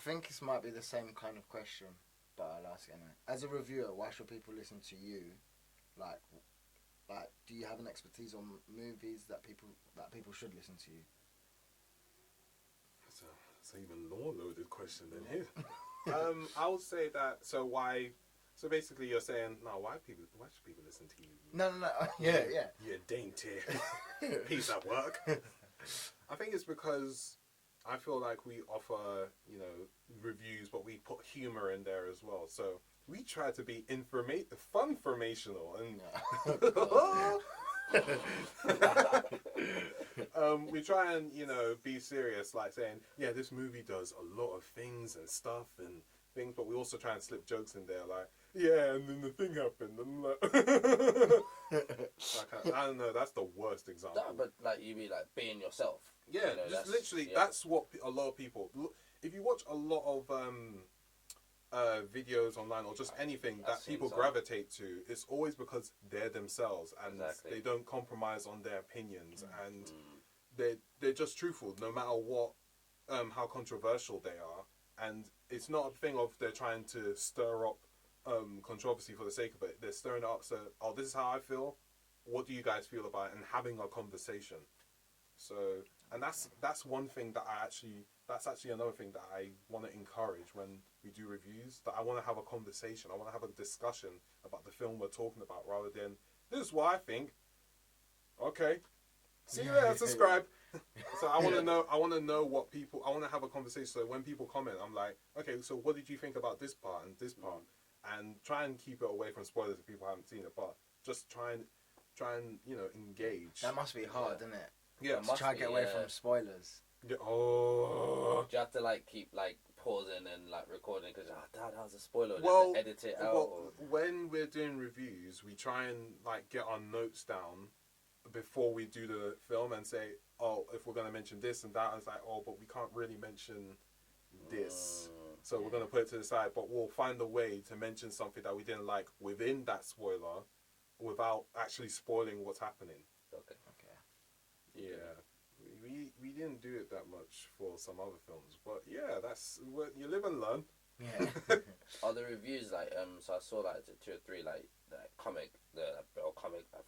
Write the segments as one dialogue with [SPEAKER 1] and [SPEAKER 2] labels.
[SPEAKER 1] think this might be the same kind of question, but I'll ask it anyway. As a reviewer, why should people listen to you? Like, do you have an expertise on movies that people should listen to you?
[SPEAKER 2] That's an even more loaded question than his. I would say that. So why? So basically, you're saying no. Why should people listen to you?
[SPEAKER 1] No. Yeah.
[SPEAKER 2] You dainty piece of work. I think it's because I feel like we offer, reviews, but we put humor in there as well. So we try to be fun-formational, and we try and be serious, like saying, yeah, this movie does a lot of things and stuff and things, but we also try and slip jokes in there, like, yeah, and then the thing happened, and like, I don't know, that's the worst example.
[SPEAKER 3] No, but like you be like being yourself.
[SPEAKER 2] Yeah, just literally, that's what a lot of people. If you watch a lot of videos online or just anything that people gravitate to, it's always because they're themselves and they don't compromise on their opinions and they're just truthful no matter what, how controversial they are. And it's not a thing of they're trying to stir up controversy for the sake of it. They're stirring it up so, this is how I feel. What do you guys feel about it? And having a conversation. So, and that's one thing that that's actually another thing that I want to encourage when we do reviews, that I want to have a conversation. I want to have a discussion about the film we're talking about rather than, this is what I think. Okay. See you later, subscribe. So I want to know, I want to have a conversation. So when people comment, I'm like, okay, so what did you think about this part and this part? And try and keep it away from spoilers if people haven't seen it, but just try and engage.
[SPEAKER 1] That must be hard, isn't it?
[SPEAKER 2] Yeah,
[SPEAKER 1] to try and get away from spoilers.
[SPEAKER 2] Yeah, oh.
[SPEAKER 3] Do you have to like keep like pausing and like recording because that was a spoiler? Well, have to edit it out.
[SPEAKER 2] Well, when we're doing reviews, we try and like get our notes down before we do the film and say, if we're gonna mention this and that, and it's like, but we can't really mention this, so we're gonna put it to the side. But we'll find a way to mention something that we didn't like within that spoiler, without actually spoiling what's happening.
[SPEAKER 3] Okay.
[SPEAKER 2] Yeah. We didn't do it that much for some other films, but yeah, that's you live and learn.
[SPEAKER 1] Yeah.
[SPEAKER 3] Are the reviews like so I saw like 2 or 3 like comic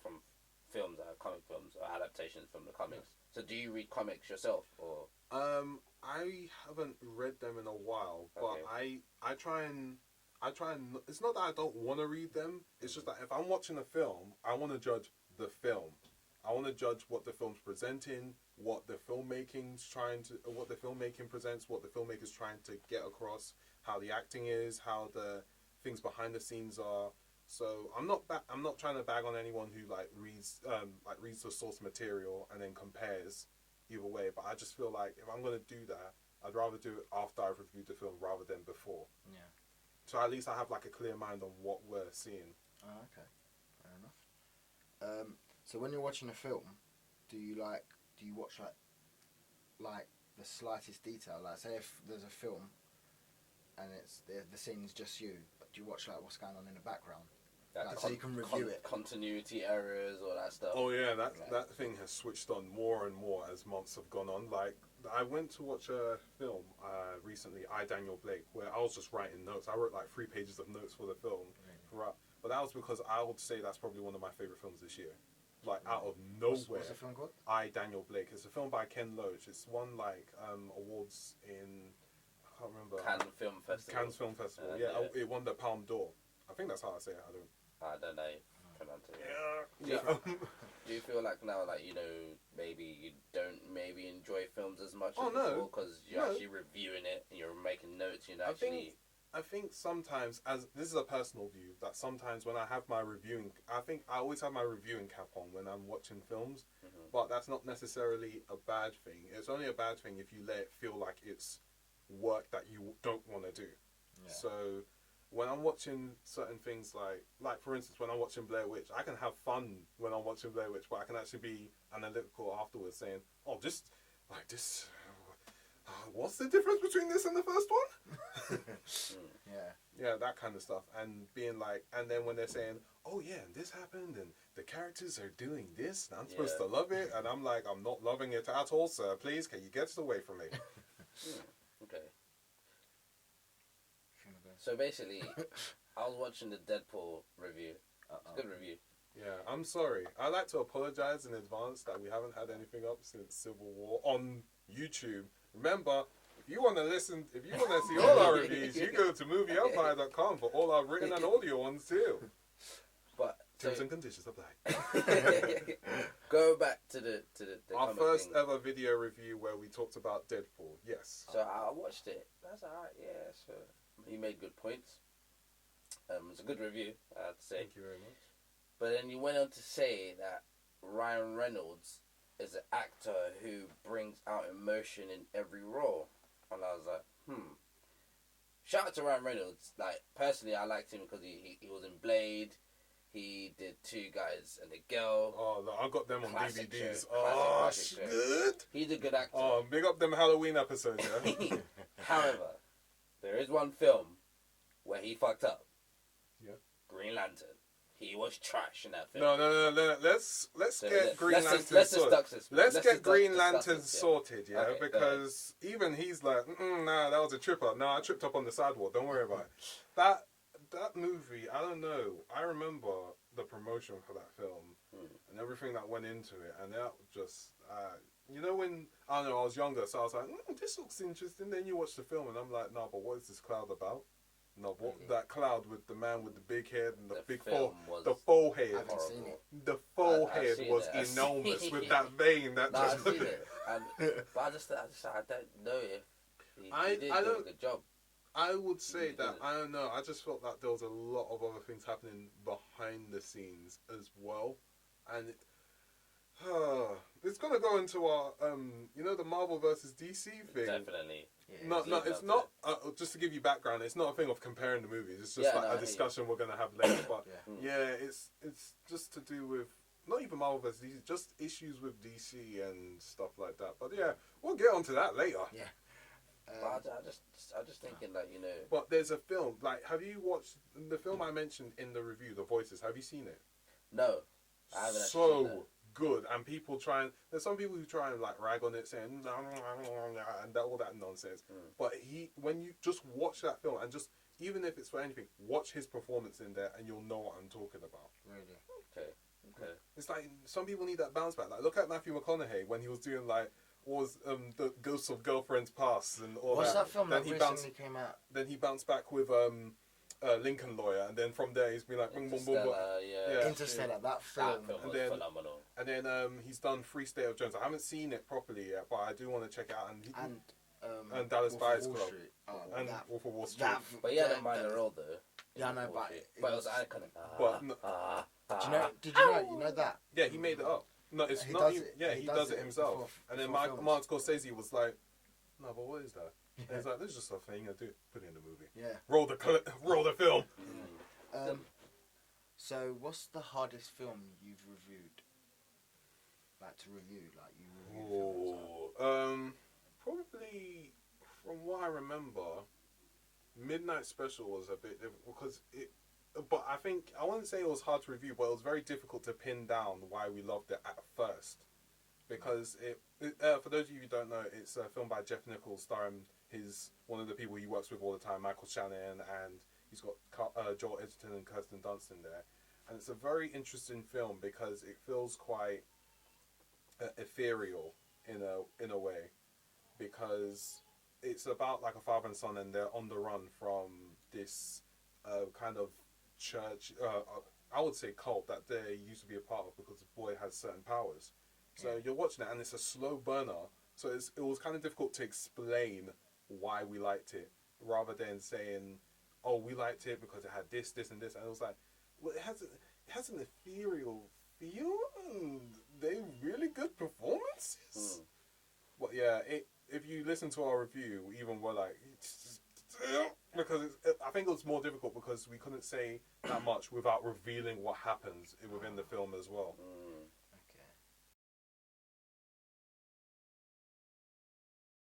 [SPEAKER 3] from films, comic films or adaptations from the comics. So do you read comics yourself or?
[SPEAKER 2] I haven't read them in a while, but I try and it's not that I don't want to read them. It's just that if I'm watching a film, I want to judge the film. I want to judge what the film's presenting, what the filmmaking presents, what the filmmaker's trying to get across, how the acting is, how the things behind the scenes are. So I'm not trying to bag on anyone who reads the source material and then compares either way. But I just feel like if I'm gonna do that, I'd rather do it after I've reviewed the film rather than before.
[SPEAKER 1] Yeah.
[SPEAKER 2] So at least I have like a clear mind on what we're seeing.
[SPEAKER 1] Oh, okay, fair enough. So when you're watching a film, do you watch like the slightest detail? Like, say if there's a film and it's the scene is just you, but do you watch like what's going on in the background? So you can review it.
[SPEAKER 3] Continuity errors, all that stuff.
[SPEAKER 2] Oh yeah, that thing has switched on more and more as months have gone on. Like, I went to watch a film recently, I, Daniel Blake, where I was just writing notes. I wrote like 3 pages of notes for the film. Right. But that was because I would say that's probably one of my favourite films this year. Like, out of nowhere.
[SPEAKER 1] What's the film called?
[SPEAKER 2] I, Daniel Blake. It's a film by Ken Loach. It's won like awards in, I can't remember.
[SPEAKER 3] Cannes Film Festival.
[SPEAKER 2] It won the Palme d'Or. I think that's how I say it.
[SPEAKER 3] I don't know.
[SPEAKER 2] Yeah.
[SPEAKER 3] Do you feel like now, like, maybe you don't enjoy films as much as before because you're actually reviewing it and you're making notes,
[SPEAKER 2] I think sometimes, as this is a personal view, that sometimes when I have my reviewing, I think I always have my reviewing cap on when I'm watching films, but that's not necessarily a bad thing. It's only a bad thing if you let it feel like it's work that you don't want to do. Yeah. So when I'm watching certain things, like for instance, when I'm watching Blair Witch, I can have fun when I'm watching Blair Witch, but I can actually be analytical afterwards, saying, what's the difference between this and the first one? Yeah, that kind of stuff. And being like, and then when they're saying, oh yeah, and this happened, and the characters are doing this, and I'm supposed to love it, and I'm like, I'm not loving it at all, sir. Please, can you get away from me?
[SPEAKER 3] Okay. So basically, I was watching the Deadpool review. It's a good review.
[SPEAKER 2] Yeah, I'm sorry. I'd like to apologize in advance that we haven't had anything up since Civil War on YouTube. Remember, if you want to listen, if you want to see all our reviews, you go to movieempire.com for all our written and audio ones too.
[SPEAKER 3] But
[SPEAKER 2] Terms and conditions apply.
[SPEAKER 3] Go back to the
[SPEAKER 2] our first ever video review where we talked about Deadpool. Yes.
[SPEAKER 3] So I watched it. That's alright. Yeah. So he made good points. It's a good review, I have to say.
[SPEAKER 2] Thank you very much.
[SPEAKER 3] But then you went on to say that Ryan Reynolds is an actor who brings out emotion in every role. And I was like, Shout out to Ryan Reynolds. Like, personally, I liked him because he was in Blade. He did Two Guys and a Girl.
[SPEAKER 2] Oh, look, I got them on
[SPEAKER 3] Classic
[SPEAKER 2] DVDs.
[SPEAKER 3] show.
[SPEAKER 2] Oh,
[SPEAKER 3] Classic
[SPEAKER 2] good.
[SPEAKER 3] He's a good actor.
[SPEAKER 2] Oh, big up them Halloween episodes, yeah?
[SPEAKER 3] However, there is one film where he fucked up.
[SPEAKER 2] Yeah.
[SPEAKER 3] Green Lantern. He was trash in that film.
[SPEAKER 2] No. Let's get Green Lantern sorted. Let's get Green Lantern sorted, yeah? Okay, because even he's like, nah, that was a trip up. No, I tripped up on the sidewalk. Don't worry about it. That movie, I don't know. I remember the promotion for that film and everything that went into it, and that just, you know, when I don't know, I was younger, so I was like, this looks interesting. Then you watch the film, and I'm like, no, but what is this cloud about? No, what that cloud with the man with the big head and the big the forehead.
[SPEAKER 1] I haven't seen it.
[SPEAKER 2] The forehead was enormous with that vein. That
[SPEAKER 3] no, I've seen it, but I don't know if he did do a good job.
[SPEAKER 2] I would say that I don't know. I just felt that there was a lot of other things happening behind the scenes as well, and it's gonna go into our you know, the Marvel versus DC thing.
[SPEAKER 3] Definitely.
[SPEAKER 2] Yeah, no, it's not. Just to give you background, it's not a thing of comparing the movies. It's just a discussion we're gonna have later. But it's just to do with not even Marvel vs. DC, just issues with DC and stuff like that. But yeah, we'll get onto that later.
[SPEAKER 1] Yeah.
[SPEAKER 3] But I just thinking that, you know.
[SPEAKER 2] But there's a film. Like, have you watched the film I mentioned in the review, The Voices? Have you seen it?
[SPEAKER 3] No, I haven't.
[SPEAKER 2] So good, and there's some people who try and like rag on it, saying and all that nonsense. But when you just watch that film, and just even if it's for anything, watch his performance in there, and you'll know what I'm talking about.
[SPEAKER 1] Really?
[SPEAKER 3] Okay.
[SPEAKER 2] It's like some people need that bounce back. Like, look at Matthew McConaughey when he was doing like the Ghosts of Girlfriends Past and all that.
[SPEAKER 1] What's that film that recently came out?
[SPEAKER 2] Then he bounced back with Lincoln Lawyer, and then from there he's been like boom, boom, boom, boom.
[SPEAKER 1] Yeah. Interstellar, that film
[SPEAKER 3] was phenomenal.
[SPEAKER 2] And then he's done Free State of Jones. I haven't seen it properly yet, but I do want to check it out. And Dallas Buyers Club and Wolf of Wall Street.
[SPEAKER 3] But he had a minor role though.
[SPEAKER 1] Yeah, I know, but
[SPEAKER 3] it was iconic.
[SPEAKER 1] Did you know that?
[SPEAKER 2] Yeah, he made it up. No, it's
[SPEAKER 1] he
[SPEAKER 2] not.
[SPEAKER 1] Does it.
[SPEAKER 2] Yeah, he does it himself. And then Martin Scorsese was like, "No, but what is that?" And he's like, "This is just a thing I do. Put it in the movie.
[SPEAKER 1] Yeah.
[SPEAKER 2] Roll the film."
[SPEAKER 1] So, what's the hardest film you've reviewed? Like to review, like you reviewed films.
[SPEAKER 2] Probably from what I remember, Midnight Special was a bit difficult because it. But I think I wouldn't say it was hard to review, but it was very difficult to pin down why we loved it at first, because for those of you who don't know, it's a film by Jeff Nichols starring one of the people he works with all the time, Michael Shannon, and he's got Joel Edgerton and Kirsten Dunst in there, and it's a very interesting film because it feels quite ethereal in a way, because it's about like a father and son, and they're on the run from this kind of church, I would say cult that they used to be a part of, because the boy has certain powers. So you're watching it and it's a slow burner, so it was kind of difficult to explain why we liked it, rather than saying, oh, we liked it because it had this and this, and it was like, well, it has an ethereal feel and they really good performances. But yeah, if you listen to our review, even we're like, because I think it was more difficult because we couldn't say that much without revealing what happens within the film as well.